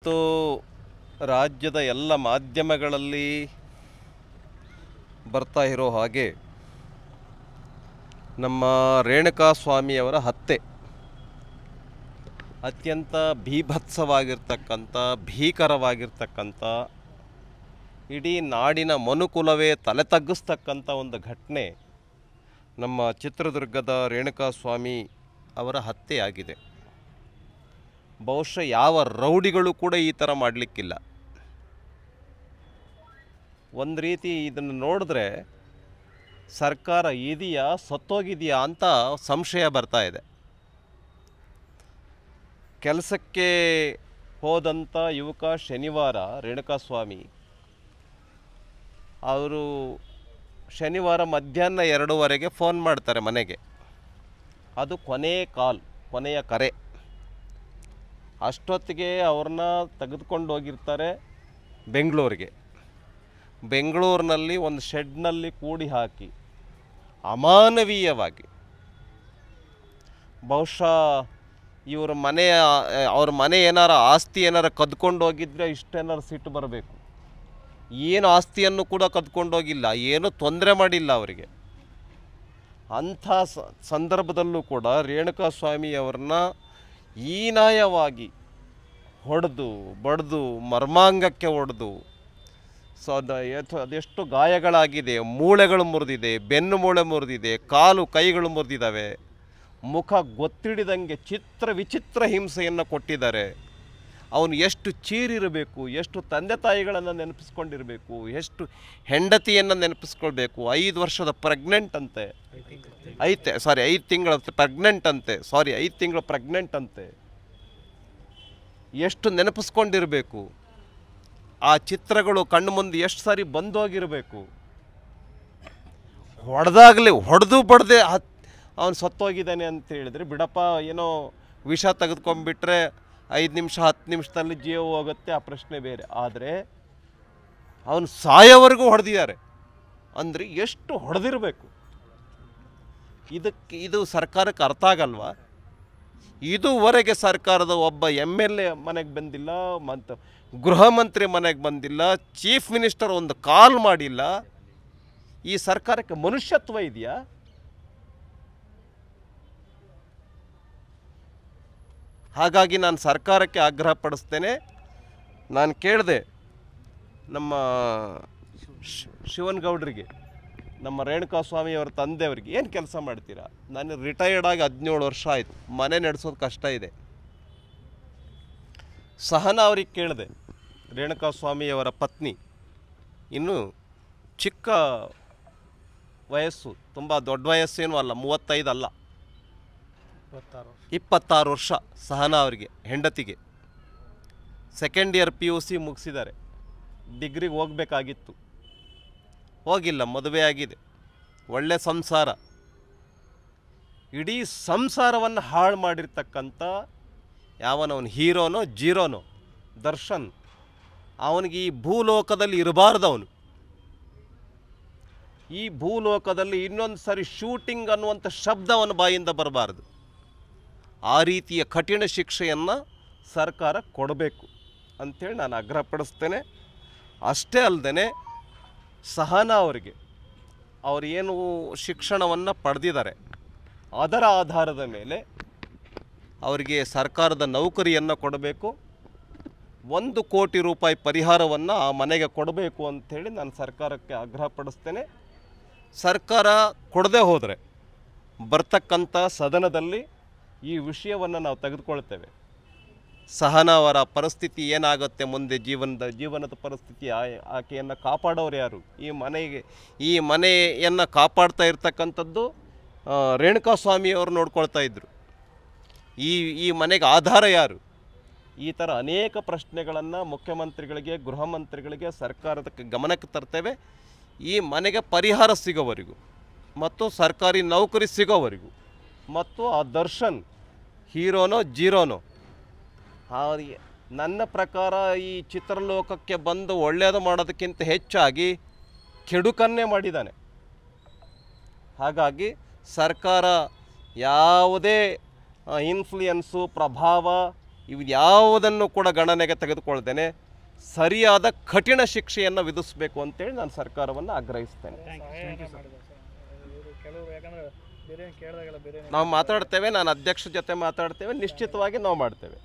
ಇವತ್ತು ರಾಜ್ಯದ ಎಲ್ಲ ಮಾಧ್ಯಮಗಳಲ್ಲಿ ಬರ್ತಾ ಇರೋ ಹಾಗೆ ನಮ್ಮ ರೇಣುಕಾಸ್ವಾಮಿಯವರ ಹತ್ಯೆ ಅತ್ಯಂತ ಭೀಭತ್ಸವಾಗಿರ್ತಕ್ಕಂಥ ಭೀಕರವಾಗಿರ್ತಕ್ಕಂಥ ಇಡೀ ನಾಡಿನ ಮನುಕುಲವೇ ತಲೆ ತಗ್ಗಿಸ್ತಕ್ಕಂಥ ಒಂದು ಘಟನೆ ನಮ್ಮ ಚಿತ್ರದುರ್ಗದ ರೇಣುಕಾಸ್ವಾಮಿ ಅವರ ಹತ್ಯೆಯಾಗಿದೆ. ಬಹುಶಃ ಯಾವ ರೌಡಿಗಳು ಕೂಡ ಈ ಥರ ಮಾಡಲಿಕ್ಕಿಲ್ಲ. ಒಂದು ರೀತಿ ಇದನ್ನು ನೋಡಿದ್ರೆ ಸರ್ಕಾರ ಇದೆಯಾ ಸತ್ತೋಗಿದೆಯಾ ಅಂತ ಸಂಶಯ ಬರ್ತಾ ಇದೆ. ಕೆಲಸಕ್ಕೆ ಹೋದಂಥ ಯುವಕ ಶನಿವಾರ ರೇಣುಕಾಸ್ವಾಮಿ ಅವರು ಶನಿವಾರ ಮಧ್ಯಾಹ್ನ 2:15 ಫೋನ್ ಮಾಡ್ತಾರೆ ಮನೆಗೆ. ಅದು ಕೊನೆಯ ಕರೆ. ಅಷ್ಟೊತ್ತಿಗೆ ಅವ್ರನ್ನ ತೆಗೆದುಕೊಂಡು ಹೋಗಿರ್ತಾರೆ ಬೆಂಗಳೂರಿಗೆ. ಬೆಂಗಳೂರಿನಲ್ಲಿ ಒಂದು ಶೆಡ್ನಲ್ಲಿ ಕೂಡಿ ಹಾಕಿ ಅಮಾನವೀಯವಾಗಿ, ಬಹುಶಃ ಅವ್ರ ಮನೆ ಏನಾರ ಆಸ್ತಿ ಏನಾರ ಕದ್ಕೊಂಡು ಹೋಗಿದ್ರೆ ಇಷ್ಟೇನಾರು ಸಿಟ್ಟು ಬರಬೇಕು. ಏನು ಆಸ್ತಿಯನ್ನು ಕೂಡ ಕದ್ಕೊಂಡೋಗಿಲ್ಲ, ಏನೂ ತೊಂದರೆ ಮಾಡಿಲ್ಲ ಅವರಿಗೆ. ಅಂಥ ಸಂದರ್ಭದಲ್ಲೂ ಕೂಡ ರೇಣುಕಾಸ್ವಾಮಿ ಅವ್ರನ್ನ ಹೀನಾಯವಾಗಿ ಹೊಡೆದು ಬಡ್ದು ಮರ್ಮಾಂಗಕ್ಕೆ ಹೊಡೆದು ಅದೆಷ್ಟು ಗಾಯಗಳಾಗಿದೆ. ಮೂಳೆಗಳು ಮುರಿದಿದೆ, ಬೆನ್ನು ಮೂಳೆ ಮುರಿದಿದೆ, ಕಾಲು ಕೈಗಳು ಮುರಿದಿದ್ದಾವೆ, ಮುಖ ಗೊತ್ತಿಡಿದಂಗೆ ವಿಚಿತ್ರ ಹಿಂಸೆಯನ್ನು ಕೊಟ್ಟಿದ್ದಾರೆ. ಅವನು ಎಷ್ಟು ಚೀರಿರಬೇಕು, ಎಷ್ಟು ತಂದೆ ತಾಯಿಗಳನ್ನು ನೆನಪಿಸ್ಕೊಂಡಿರಬೇಕು, ಎಷ್ಟು ಹೆಂಡತಿಯನ್ನು ನೆನಪಿಸ್ಕೊಳ್ಬೇಕು. 5 ವರ್ಷದ ಪ್ರೆಗ್ನೆಂಟ್ ಅಂತೆ, 5 ತಿಂಗಳ ಪ್ರೆಗ್ನೆಂಟ್ ಅಂತೆ. ಎಷ್ಟು ನೆನಪಿಸ್ಕೊಂಡಿರಬೇಕು. ಆ ಚಿತ್ರಗಳು ಕಣ್ಣು ಮುಂದೆ ಎಷ್ಟು ಸಾರಿ ಬಂದೋಗಿರಬೇಕು. ಹೊಡೆದು ಬಡ್ದೆ ಅವನು ಸತ್ತೋಗಿದ್ದಾನೆ ಅಂತ ಹೇಳಿದ್ರೆ ಬಿಡಪ್ಪ, ಏನೋ ವಿಷ ತೆಗೆದುಕೊಂಡ್ಬಿಟ್ರೆ 5 ನಿಮಿಷ 10 ನಿಮಿಷದಲ್ಲಿ ಜೀವ ಹೋಗುತ್ತೆ, ಆ ಪ್ರಶ್ನೆ ಬೇರೆ. ಆದರೆ ಅವನು ಸಾಯೋವರೆಗೂ ಹೊಡೆದಿದ್ದಾರೆ ಅಂದರೆ ಎಷ್ಟು ಹೊಡೆದಿರಬೇಕು. ಇದು ಸರ್ಕಾರಕ್ಕೆ ಅರ್ಥ ಆಗಲ್ವಾ? ಇದುವರೆಗೆ ಸರ್ಕಾರದ ಒಬ್ಬ MLA ಮನೆಗೆ ಬಂದಿಲ್ಲ, ಮತ್ತು ಗೃಹ ಮಂತ್ರಿ ಮನೆಗೆ ಬಂದಿಲ್ಲ, ಚೀಫ್ ಮಿನಿಸ್ಟರ್ ಒಂದು ಕಾಲ್ ಮಾಡಿಲ್ಲ. ಈ ಸರ್ಕಾರಕ್ಕೆ ಮನುಷ್ಯತ್ವ ಇದೆಯಾ? ಹಾಗಾಗಿ ನಾನು ಸರ್ಕಾರಕ್ಕೆ ಆಗ್ರಹ ಪಡಿಸ್ತೇನೆ. ನಾನು ಕೇಳಿದೆ ನಮ್ಮ ಶಿವನಗೌಡರಿಗೆ, ನಮ್ಮ ರೇಣುಕಾಸ್ವಾಮಿಯವರ ತಂದೆಯವರಿಗೆ, ಏನು ಕೆಲಸ ಮಾಡ್ತೀರಾ? ನಾನು ರಿಟೈರ್ಡ್ ಆಗಿ 17 ವರ್ಷ ಆಯಿತು, ಮನೆ ನಡೆಸೋದು ಕಷ್ಟ ಇದೆ. ಸಹನಾ ಅವ್ರಿಗೆ ಕೇಳಿದೆ, ರೇಣುಕಾಸ್ವಾಮಿಯವರ ಪತ್ನಿ, ಇನ್ನೂ ಚಿಕ್ಕ ವಯಸ್ಸು, ತುಂಬ ದೊಡ್ಡ ವಯಸ್ಸೇನೂ ಅಲ್ಲ, 35 ಅಲ್ಲ, 26 ವರ್ಷ ಸಹನಾ ಅವರಿಗೆ, ಹೆಂಡತಿಗೆ. ಸೆಕೆಂಡ್ ಇಯರ್ PUC ಮುಗಿಸಿದ್ದಾರೆ, ಡಿಗ್ರಿಗೆ ಹೋಗಬೇಕಾಗಿತ್ತು, ಹೋಗಿಲ್ಲ, ಮದುವೆ ಆಗಿದೆ, ಒಳ್ಳೆ ಸಂಸಾರ. ಇಡೀ ಸಂಸಾರವನ್ನು ಹಾಳು ಮಾಡಿರ್ತಕ್ಕಂಥ ಯಾವನವನು ಹೀರೋನೋ ಜೀರೋನೋ ದರ್ಶನ್, ಅವನಿಗೆ ಈ ಭೂಲೋಕದಲ್ಲಿ ಇರಬಾರ್ದವನು. ಈ ಭೂಲೋಕದಲ್ಲಿ ಇನ್ನೊಂದು ಸಾರಿ ಶೂಟಿಂಗ್ ಅನ್ನುವಂಥ ಶಬ್ದ ಅವನ ಬಾಯಿಂದ ಬರಬಾರ್ದು. ಆ ರೀತಿಯ ಕಠಿಣ ಶಿಕ್ಷೆಯನ್ನು ಸರ್ಕಾರ ಕೊಡಬೇಕು ಅಂಥೇಳಿ ನಾನು ಆಗ್ರಹಪಡಿಸ್ತೇನೆ. ಅಷ್ಟೇ ಅಲ್ಲದೆ ಸಹನಾ ಅವರಿಗೆ ಏನು ಶಿಕ್ಷಣವನ್ನು ಪಡೆದಿದ್ದಾರೆ ಅದರ ಆಧಾರದ ಮೇಲೆ ಅವರಿಗೆ ಸರ್ಕಾರದ ನೌಕರಿಯನ್ನು ಕೊಡಬೇಕು. 1 ಕೋಟಿ ರೂಪಾಯಿ ಪರಿಹಾರವನ್ನು ಆ ಮನೆಗೆ ಕೊಡಬೇಕು ಅಂಥೇಳಿ ನಾನು ಸರ್ಕಾರಕ್ಕೆ ಆಗ್ರಹಪಡಿಸ್ತೇನೆ. ಸರ್ಕಾರ ಕೊಡದೆ ಹೋದರೆ ಬರ್ತಕ್ಕಂಥ ಸದನದಲ್ಲಿ ಈ ವಿಷಯವನ್ನು ನಾವು ತೆಗೆದುಕೊಳ್ತೇವೆ. ಸಹನಾ ಅವರ ಪರಿಸ್ಥಿತಿ ಏನಾಗುತ್ತೆ ಮುಂದೆ, ಜೀವನದ ಪರಿಸ್ಥಿತಿ, ಆಕೆಯನ್ನು ಕಾಪಾಡೋರು ಯಾರು? ಈ ಮನೆಯನ್ನು ಕಾಪಾಡ್ತಾ ಇರ್ತಕ್ಕಂಥದ್ದು ರೇಣುಕಾಸ್ವಾಮಿಯವರು ನೋಡ್ಕೊಳ್ತಾ ಇದ್ದರು. ಈ ಮನೆಗೆ ಆಧಾರ ಯಾರು? ಈ ಥರ ಅನೇಕ ಪ್ರಶ್ನೆಗಳನ್ನು ಮುಖ್ಯಮಂತ್ರಿಗಳಿಗೆ, ಗೃಹ ಮಂತ್ರಿಗಳಿಗೆ, ಸರ್ಕಾರದ ಗಮನಕ್ಕೆ ತರ್ತೇವೆ. ಈ ಮನೆಗೆ ಪರಿಹಾರ ಸಿಗೋವರೆಗೂ ಮತ್ತು ಸರ್ಕಾರಿ ನೌಕರಿ ಸಿಗೋವರೆಗೂ, ಮತ್ತು ಆ ದರ್ಶನ್ ಹೀರೋನೋ ಜೀರೋನೋ, ನನ್ನ ಪ್ರಕಾರ ಈ ಚಿತ್ರಲೋಕಕ್ಕೆ ಬಂದು ಒಳ್ಳೆಯದು ಮಾಡೋದಕ್ಕಿಂತ ಹೆಚ್ಚಾಗಿ ಕೆಡುಕನ್ನೇ ಮಾಡಿದ್ದಾನೆ. ಹಾಗಾಗಿ ಸರ್ಕಾರ ಯಾವುದೇ ಇನ್ಫ್ಲುಯೆನ್ಸು, ಪ್ರಭಾವ ಇವು ಯಾವುದನ್ನು ಕೂಡ ಗಣನೆಗೆ ತೆಗೆದುಕೊಳ್ತೇನೆ ಸರಿಯಾದ ಕಠಿಣ ಶಿಕ್ಷೆಯನ್ನು ವಿಧಿಸಬೇಕು ಅಂತೇಳಿ ನಾನು ಸರ್ಕಾರವನ್ನು ಆಗ್ರಹಿಸ್ತೇನೆ. ನಾವು ಮಾತಾಡ್ತೇವೆ, ನಾನು ಅಧ್ಯಕ್ಷರ ಜೊತೆ ಮಾತಾಡ್ತೇವೆ, ನಿಶ್ಚಿತವಾಗಿ ನಾವು ಮಾಡ್ತೇವೆ.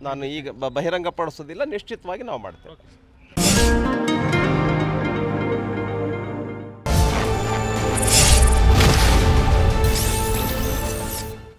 ನಾನು ಈಗ ಬಹಿರಂಗಪಡಿಸೋದಿಲ್ಲ, ನಿಶ್ಚಿತವಾಗಿ ನಾವು ಮಾಡ್ತೇವೆ.